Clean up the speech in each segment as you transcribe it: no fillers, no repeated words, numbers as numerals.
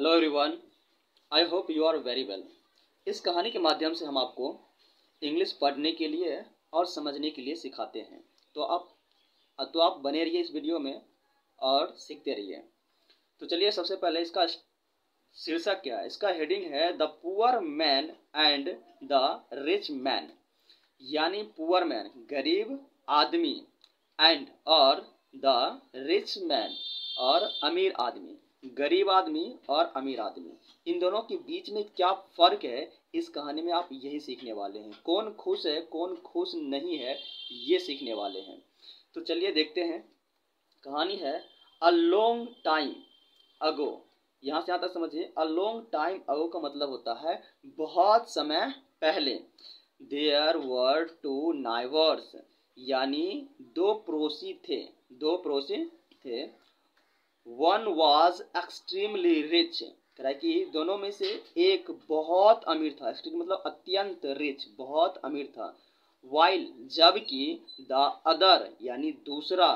Hello everyone, I hope you are very well. इस कहानी के माध्यम से हम आपको इंग्लिश पढ़ने के लिए और समझने के लिए सिखाते हैं। तो आप बने रहिए इस वीडियो में और सीखते रहिए। तो चलिए, सबसे पहले इसका शीर्षक क्या है। इसका हेडिंग है the poor man and the rich man, यानी पुअर मैन गरीब आदमी एंड और द रिच मैन और अमीर आदमी, गरीब आदमी और अमीर आदमी, इन दोनों के बीच में क्या फर्क है, इस कहानी में आप यही सीखने वाले हैं। कौन खुश है कौन खुश नहीं है, ये सीखने वाले हैं। तो चलिए देखते हैं। कहानी है अ लॉन्ग टाइम अगो। यहाँ से यहाँ तक समझिए। अ लॉन्ग टाइम अगो का मतलब होता है बहुत समय पहले। देयर वर टू नाइबर्स, यानी दो पड़ोसी थे। वन वॉज एक्सट्रीमली रिच, कि दोनों में से एक बहुत अमीर था। एक्सट्रीम मतलब अत्यंत, रिच बहुत अमीर था। वाइल जबकि द अदर यानी दूसरा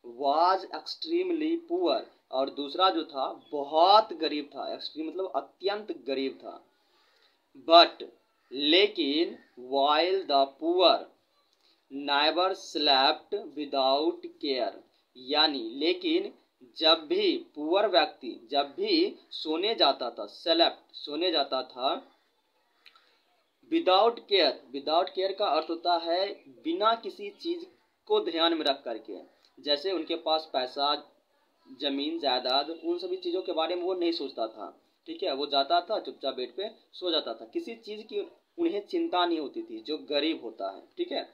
वॉज एक्सट्रीमली पुअर, और दूसरा जो था बहुत गरीब था। एक्सट्रीम मतलब अत्यंत गरीब था। बट लेकिन while the poor neighbour slept without care, यानी लेकिन जब भी पुअर व्यक्ति जब भी सोने जाता था, स्लेप्ट सोने जाता था, विदाउट केयर का अर्थ होता है बिना किसी चीज को ध्यान में रख करके। जैसे उनके पास पैसा, जमीन जायदाद, उन सभी चीजों के बारे में वो नहीं सोचता था। ठीक है, वो जाता था चुपचाप बेड पे सो जाता था, किसी चीज की उन्हें चिंता नहीं होती थी, जो गरीब होता है। ठीक है।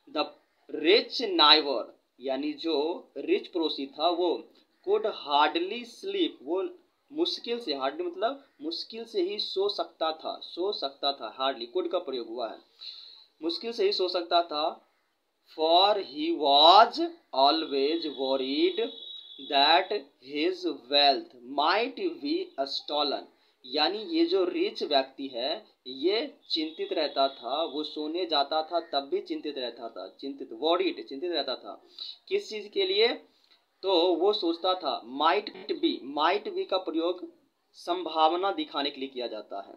द रिच नाइबर, यानी जो रिच पड़ोसी था, वो कुड हार्डली स्लीप, वो मुश्किल से, हार्डली मतलब मुश्किल से ही सो सकता था। हार्डली कुड का प्रयोग हुआ है, मुश्किल से ही सो सकता था। For he was always worried that his wealth might be stolen, यानी ये जो रिच व्यक्ति है ये चिंतित रहता था। वो सोने जाता था तब भी चिंतित रहता था, चिंतित रहता था। किस चीज के लिए? तो वो सोचता था माइट बी का प्रयोग संभावना दिखाने के लिए किया जाता है।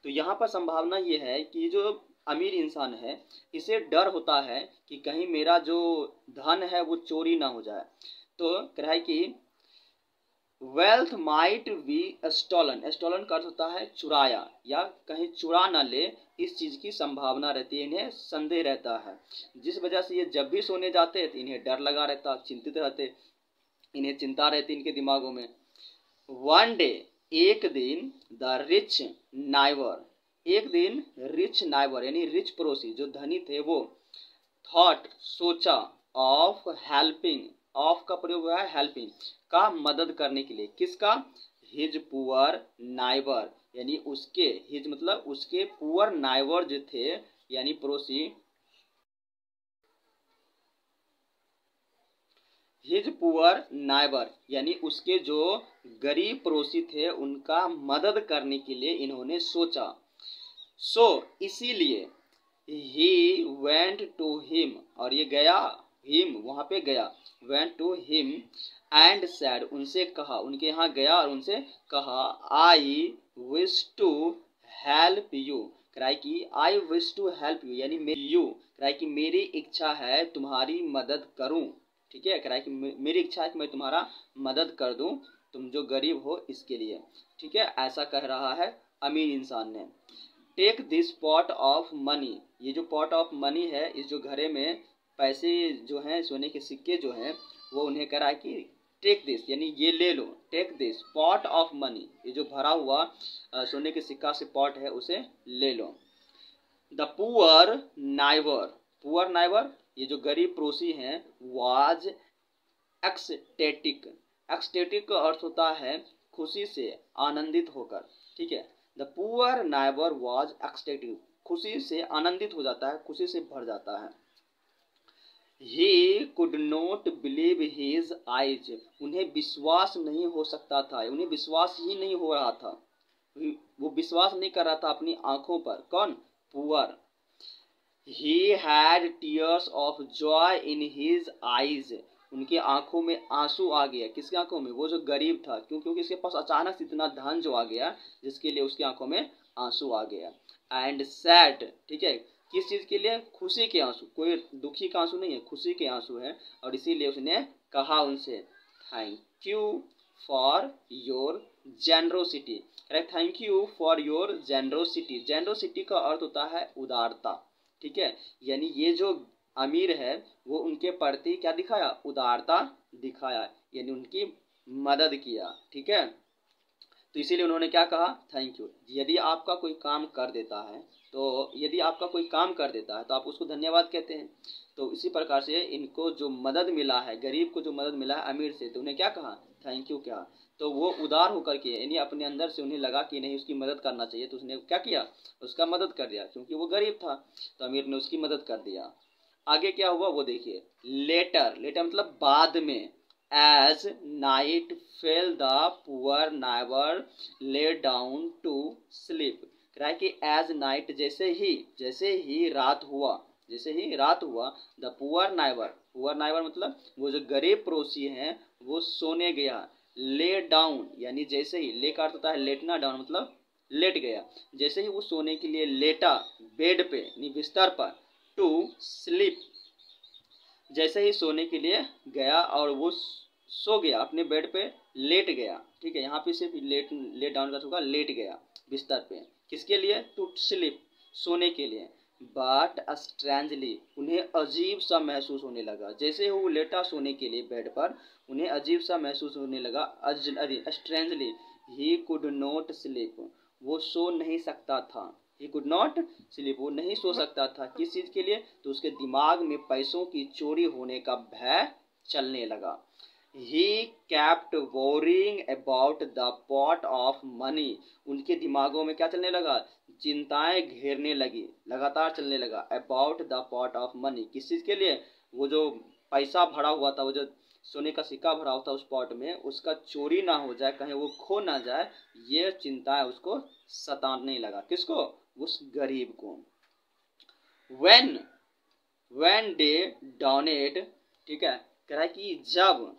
तो यहाँ पर संभावना ये है कि जो अमीर इंसान है इसे डर होता है कि कहीं मेरा जो धन है वो चोरी ना हो जाए। तो कह रहा है कि वेल्थ माइट बी स्टॉलन का अर्थ होता है चुराया, या कहीं चुरा न ले, इस चीज की संभावना रहती है, इन्हें संदेह रहता है। जिस वजह से ये जब भी सोने जाते तो इन्हें डर लगा रहता, चिंतित रहते, इन्हें चिंता रहती इनके दिमागों में। वन डे, एक दिन, द रिच नाइबर, एक दिन रिच नाइबर यानी रिच पड़ोसी जो धनी थे, वो थॉट सोचा, ऑफ हेल्पिंग, ऑफ का प्रयोग हुआ है हेल्पिंग का, मदद करने के लिए। किसका? हिज पुअर नाइबर, यानी उसके, हिज मतलब उसके पुअर नाइबर जो थे यानी पड़ोसी, हिज पुअर नाइबर यानी उसके जो गरीब पड़ोसी थे उनका मदद करने के लिए इन्होंने सोचा। सो इसीलिए ही वेंट टू हिम, और ये गया, हिम वहां पे गया, went to him and said, उनसे कहा, उनके यहाँ गया और उनसे कहा, I wish to help you, कराई कि I wish to help you यानी यू, कराई कि मेरी इच्छा है तुम्हारी मदद करूं। ठीक है, कराई कि मेरी इच्छा है कि मैं तुम्हारा मदद कर दूं, तुम जो गरीब हो इसके लिए। ठीक है, ऐसा कह रहा है अमीर इंसान ने। Take this pot of money, ये जो पॉट ऑफ मनी है, इस जो घड़े में पैसे जो हैं, सोने के सिक्के जो हैं, वो उन्हें करा कि टेक दिस यानी ये ले लो, take this pot of money, ये जो भरा हुआ सोने के सिक्का से पॉट है उसे ले लो। द पुअर नाइबर ये जो गरीब पड़ोसी हैं, वाज एक्सटेटिक का अर्थ होता है खुशी से, आनंदित होकर। ठीक है, the poor neighbour was ecstatic, खुशी से आनंदित हो जाता है, खुशी से भर जाता है। He could not believe his eyes, उन्हें विश्वास नहीं हो सकता था, उन्हें विश्वास ही नहीं हो रहा था, वो विश्वास नहीं कर रहा था अपनी आंखों पर। कौन? Poor. He had tears of joy in his eyes, उनकी आंखों में आंसू आ गया। किसकी आंखों में? वो जो गरीब था, क्योंकि इसके पास अचानक से इतना धन जो आ गया, जिसके लिए उसकी आंखों में आंसू आ गया। एंड सैड, ठीक है, किस चीज़ के लिए? खुशी के आंसू, कोई दुखी का आंसू नहीं है, खुशी के आंसू है। और इसीलिए उसने कहा उनसे, thank you for your generosity. Correct, thank you for your generosity. Generosity का अर्थ होता है उदारता, ठीक है, यानी ये जो अमीर है वो उनके प्रति क्या दिखाया? उदारता दिखाया, यानी उनकी मदद किया, ठीक है। तो इसीलिए उन्होंने क्या कहा? Thank you. यदि आपका कोई काम कर देता है तो आप उसको धन्यवाद कहते हैं। तो इसी प्रकार से इनको जो मदद मिला है, गरीब को जो मदद मिला है अमीर से, तो उन्हें क्या कहा? थैंक यू कहा। तो वो उदार होकर के, यानी अपने अंदर से उन्हें लगा कि नहीं उसकी मदद करना चाहिए, तो उसने क्या किया? उसका मदद कर दिया, क्योंकि वो गरीब था तो अमीर ने उसकी मदद कर दिया। आगे क्या हुआ वो देखिए। लेटर, लेटर मतलब बाद में। As night fell the poor neighbour lay down to sleep. कह रहा है कि एज नाइट, जैसे ही रात हुआ, द पुअर नाइबर मतलब वो जो गरीब पड़ोसी हैं वो सोने गया। ले डाउन यानी जैसे ही, ले का अर्थ होता है लेटना, डाउन मतलब लेट गया। जैसे ही वो सोने के लिए लेटा बेड पे यानी बिस्तर पर, टू स्लीप, जैसे ही सोने के लिए गया और वो सो गया, अपने बेड पे लेट गया, ठीक है। यहाँ पे सिर्फ लेट डाउन का होगा, लेट गया बिस्तर पे, किसके लिए? टू स्लीप, सोने के लिए। बट स्ट्रेंजली, उन्हें अजीब सा महसूस होने लगा। जैसे ही वो लेटा सोने के लिए बेड पर, उन्हें अजीब सा महसूस होने लगा। Strangely he could not sleep, वो सो नहीं सकता था। ही कुड नॉट स्लीप, वो नहीं सो सकता था। किस चीज़ के लिए? तो उसके दिमाग में पैसों की चोरी होने का भय चलने लगा। He kept worrying about the pot of money, उनके दिमागों में क्या चलने लगा? चिंताएं घेरने लगी, लगातार चलने लगा। About the pot of money, किस चीज़ के लिए? वो जो पैसा भरा हुआ था, वो जो सोने का सिक्का भरा हुआ था उस पॉट में, उसका चोरी ना हो जाए, कहीं वो खो ना जाए, ये चिंताएं उसको सताने लगा। किसको? उस गरीब को। when डे डॉनेड, ठीक है, कह रहा है कि जब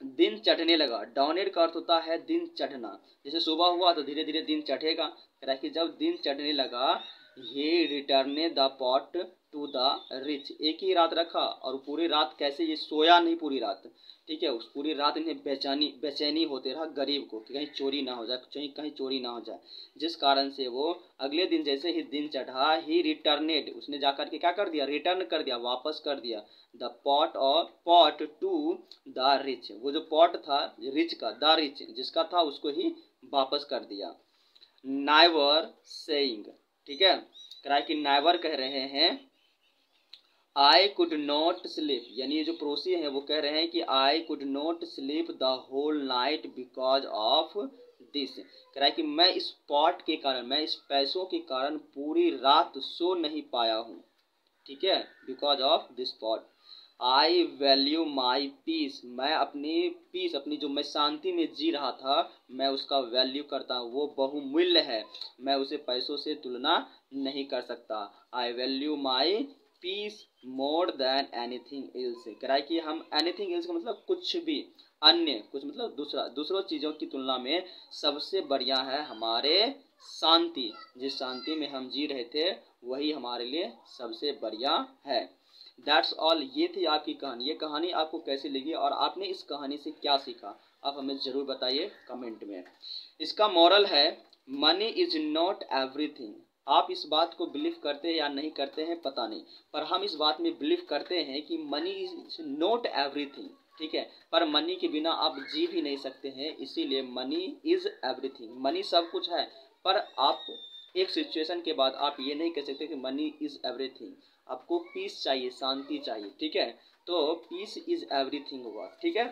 दिन चढ़ने लगा। डॉनेड का अर्थ होता है दिन चढ़ना। जैसे सुबह हुआ तो धीरे धीरे दिन चढ़ेगा। कह रहा है कि जब दिन चढ़ने लगा, he return the pot to the rich, एक ही रात रखा और पूरी रात कैसे? ये सोया नहीं पूरी रात, ठीक है, उस पूरी रात इन्हें बेचैनी होते रहा गरीब को कि कहीं चोरी ना हो जाए, कहीं चोरी ना हो जाए। जिस कारण से वो अगले दिन जैसे ही दिन चढ़ा, ही रिटर्नेड, उसने जाकर के क्या कर दिया? रिटर्न कर दिया, वापस कर दिया। The pot to the rich, वो जो पॉट था रिच का, द रिच जिसका था, उसको ही वापस कर दिया। नाइवर सेइंग, ठीक है, कह कि नाइवर कह रहे हैं आई कुड नॉट स्लीप, यानी ये जो पड़ोसी हैं वो कह रहे हैं कि I could not sleep the whole night because of this. कह रहा है कि मैं इस पॉट के कारण, मैं इस पैसों के कारण पूरी रात सो नहीं पाया हूँ, ठीक है, because of this pot. I value my peace, मैं अपनी पीस, अपनी जो मैं शांति में जी रहा था, मैं उसका वैल्यू करता हूँ, वो बहुमूल्य है, मैं उसे पैसों से तुलना नहीं कर सकता। I value my peace more than anything else. कह रहा है कि हम एनीथिंग एल्स का मतलब कुछ भी, अन्य कुछ मतलब दूसरों चीज़ों की तुलना में सबसे बढ़िया है हमारे शांति। जिस शांति में हम जी रहे थे वही हमारे लिए सबसे बढ़िया है। दैट्स ऑल, ये थी आपकी कहानी। ये कहानी आपको कैसी लगी और आपने इस कहानी से क्या सीखा, आप हमें ज़रूर बताइए कमेंट में। इसका मॉरल है, मनी इज नॉट एवरीथिंग। आप इस बात को बिलीव करते हैं या नहीं करते हैं पता नहीं, पर हम इस बात में बिलीव करते हैं कि मनी इज नॉट एवरीथिंग, ठीक है, पर मनी के बिना आप जी भी नहीं सकते हैं, इसीलिए मनी इज एवरीथिंग। मनी सब कुछ है, पर आप एक सिचुएशन के बाद आप ये नहीं कह सकते कि मनी इज एवरीथिंग। आपको पीस चाहिए, शांति चाहिए, ठीक है, तो पीस इज एवरीथिंग हुआ, ठीक है।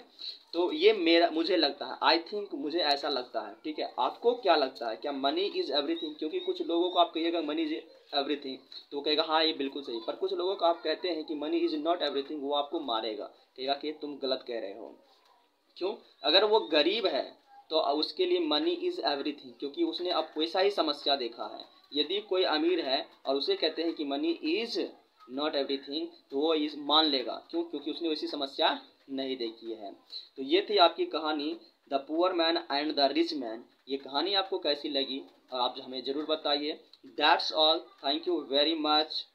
तो ये मुझे लगता है, आई थिंक, मुझे ऐसा लगता है, ठीक है। आपको क्या लगता है, क्या मनी इज एवरीथिंग? क्योंकि कुछ लोगों को आप कहिएगा मनी इज एवरीथिंग तो वो कहेगा हाँ ये बिल्कुल सही, पर कुछ लोगों को आप कहते हैं कि मनी इज नॉट एवरीथिंग, वो आपको मारेगा, कहेगा कि तुम गलत कह रहे हो। क्यों? अगर वो गरीब है तो उसके लिए मनी इज एवरीथिंग, क्योंकि उसने अब वैसा ही समस्या देखा है। यदि कोई अमीर है और उसे कहते हैं कि मनी इज नॉट एवरीथिंग, तो वो इस मान लेगा। क्यों? क्योंकि उसने वैसी समस्या नहीं देखी है। तो ये थी आपकी कहानी the poor man and the rich man. ये कहानी आपको कैसी लगी और आप हमें ज़रूर बताइए। That's all, thank you very much.